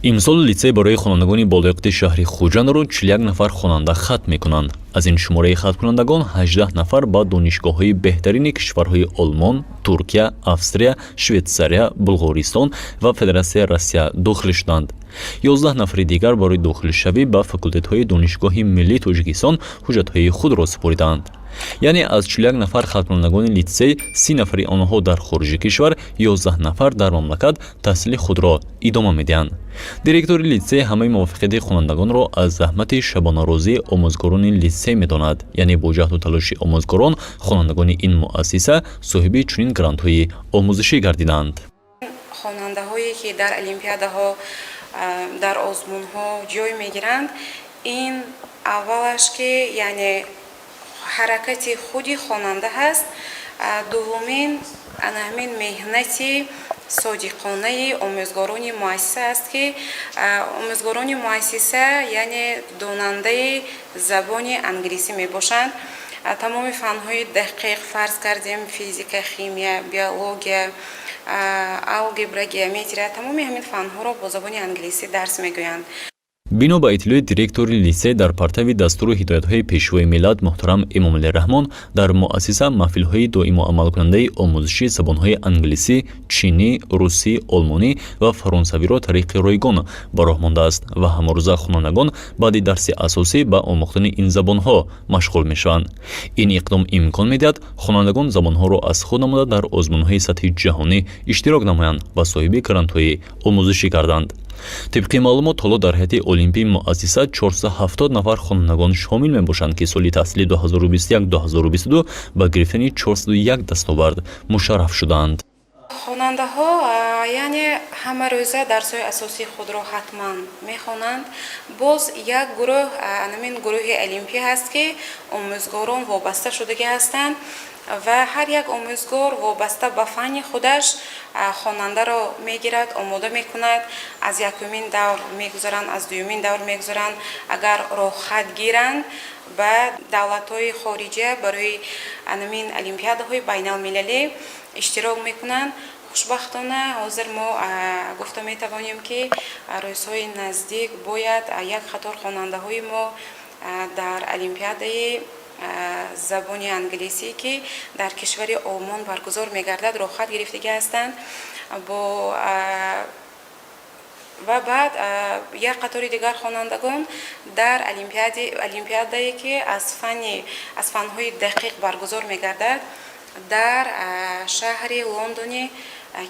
имсол литсей барои хонандагони болоиқти шаҳри хуҷандро 41 нафар хонанда хатм мекунанд. Аз ин шумораи хатмкунандагон 18 нафар ба донишгоҳҳои беҳтарини кишварҳои Олмон, Туркия, Австрия, Швейтсария, Булғористон ва Федератсияи Россия дохил шуданд. 11 нафари дигар барои дохилшавӣ ба факултетҳои донишгоҳи миллии Тоҷикистон ҳуҷҷатҳои худро супориданд. яъне аз 41 нафар хатмкунандагони литсей 30 нафари онҳо дар хориҷи кишвар, 11 нафар дар мамлакат таҳсили худро идома медиҳанд. Директори литсей ҳамаи муваффақияти хонандагонро аз заҳмати шабонарӯзии омӯзгорони литсей медонад, яъне бо ҷаҳду талоши омӯзгорон хонандагони ин муассиса соҳиби чунин грантҳои омӯзишӣ гардиданд. хонандаҳое ки дар олимпиадаҳо дар озмунҳо ҷой мегиранд, ин аввалаш ки яъне ҳаракати худи хонанда ҳаст, дуввумин ҳамин меҳнати содиқонаи омӯзгорони муассиса аст ки омӯзгорони муассиса яъне донандаи забони англисӣ мебошанд. тамоми фанҳои дақиқ фарз кардем физика, химия, биология, алгебра, геометрия, тамоми ҳамин фанҳоро бо забони англисӣ дарс мегӯянд. бино ба иттилои директори литсей дар партави дастуру ҳидоятҳои пешвои миллат муҳтарам Эмомалӣ Раҳмон, дар муассиса маҳфилҳои доиму амалкунандаи омӯзиши забонҳои англисӣ, чинӣ, русӣ, олмонӣ ва фаронсавиро тариқи ройгон ба роҳ мондааст ва ҳамрӯза хонандагон баъди дарси асосӣ ба омӯхтани ин забонҳо машғул мешаванд. ин иқдом имкон медиҳад хонандагон забонҳоро аз худ намуда дар озмунҳои сатҳи ҷаҳонӣ иштирок намоянд ва соҳиби грантҳои омӯзишӣ гарданд. тибқи маълумот ҳоло дар ҳайати олимпии муассиса 470 нафар хонандагон шомил мебошанд ки соли таҳсилии 2021-2022 ба гирифтани 401 дастовард мушарраф шуданд. хонандаҳо яъне ҳама рӯза дарсҳои асосии худро ҳатман мехонанд. боз як гурӯҳ, ҳамин гурӯҳи олимпия ҳаст ки омӯзгорон вобаста шудагӣ ҳастанд ва ҳар як омӯзгор вобаста ба фанни худаш хонандаро мегирад, омода мекунад, аз якумин давр мегузаранд, аз дуюмин давр мегузаранд. агар роҳхат гиранд ба давлатҳои хориҷия барои ҳамин олимпиадаҳои байналмилалӣ иштирок мекунанд. хушбахтона ҳозир мо гуфта метавонем ки рӯзҳои наздик бояд як қатор хонандаҳои мо дар олимпиадаи забони англисӣ ки дар кишвари Олмон баргузор мегардад роҳхат гирифтагӣ ҳастанд. ва баъд як қатори дигар хонандагон дар олимпиадае ки аз фанҳои дақиқ баргузор мегардад дар шаҳри Лондони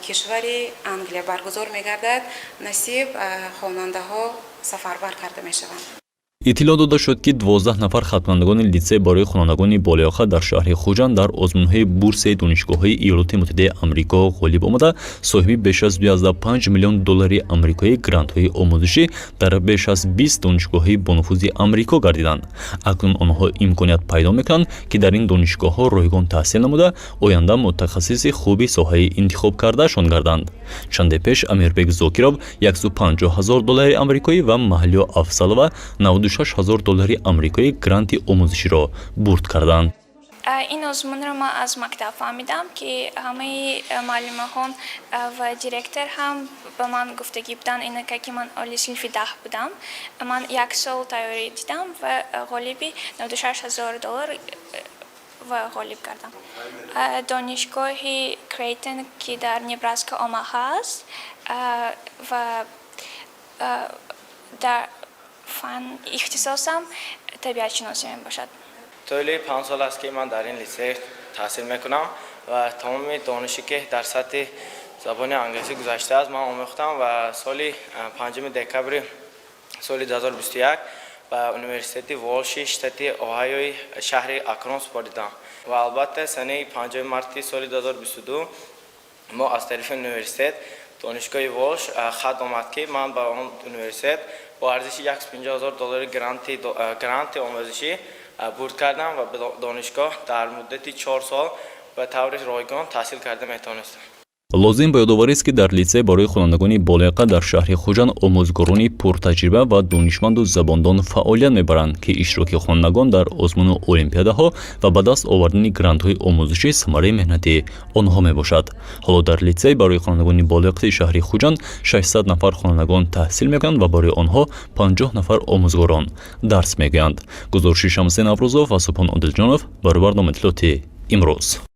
кишвари Англия баргузор мегардад, насиб хонандаҳо сафарбар карда мешаванд. иттилоъ дода шуд ки 12 нафар хатмкунандагони литсей барои хонандагони болиоха дар шаҳри хуҷанд дар озмунҳои бурсаи донишгоҳҳои Иёлоти Муттаҳидаи Амрико ғолиб омада соҳиби беш аз $2.5 миллион амрикои грантҳои омӯзишӣ дар беш аз 20 донишгоҳҳои бонуфузи Амрико гардиданд. акнун онҳо имконият пайдо мекунанд ки дар ин донишгоҳҳо ройгон таҳсил намуда оянда мутахассиси хуби соҳаи интихоб кардаашон гарданд. чанде пеш Амирбек Зокиров $150,000 амрикоӣ ва Маҳлиё Афзалова $96,000 амрикои гранти омӯзиширо бурд карданд. ин озмунро ман аз мактаб фаҳмидам ки ҳамаи муаллимаҳон ва директор ҳам ба ман гуфтагӣ буданд инака ки ман оли синфи 10 будам. ман як сол тайёрӣ дидам ва ғолиби $96,000 ва ғолиб кардам. донишгоҳи Крейтон ки дар Небраска Омаҳа аст ва дар фан ихтисосам табиатшиносӣ мебошад. толи 5 сол аст ки ман дар ин литсей таҳсил мекунам ва тамоми дониши ки дар сатҳи забони англисӣ гузаштааст ман омӯхтам ва соли 5 декабри соли 2021 ба университети Волши штати Оҳайои шаҳри Акрон супоридам ва албатта санаи 5 марти соли 2022 мо аз тарафи университет донишгоҳи Волш хат омад ки ман ба он университет бо арзиши $150,000 гранти омӯзишӣ бурд кардам ва ба донишгоҳ дар муддати 4 сол ба таври ройгон таҳсил карда метавонистам. лозим ба ёдоварест ки дар литсей барои хонандагони болиқа дар шаҳри хуҷанд омӯзгорони пуртаҷриба ва донишманду забондон фаъолият мебаранд ки иштироки хонандагон дар озмуну олимпиадаҳо ва ба даст овардани грантҳои омӯзишӣ самараи меҳнати онҳо мебошад. ҳоло дар литсей барои хонандагони болиқаи шаҳри хуҷанд 600 нафар хонандагон таҳсил мекунанд ва барои онҳо 50 нафар омӯзгорон дарс мегӯянд. гузориши Шамсин Аврӯзов ва Субҳон Одилҷонов барои барномаи иттилоъоти имрӯз.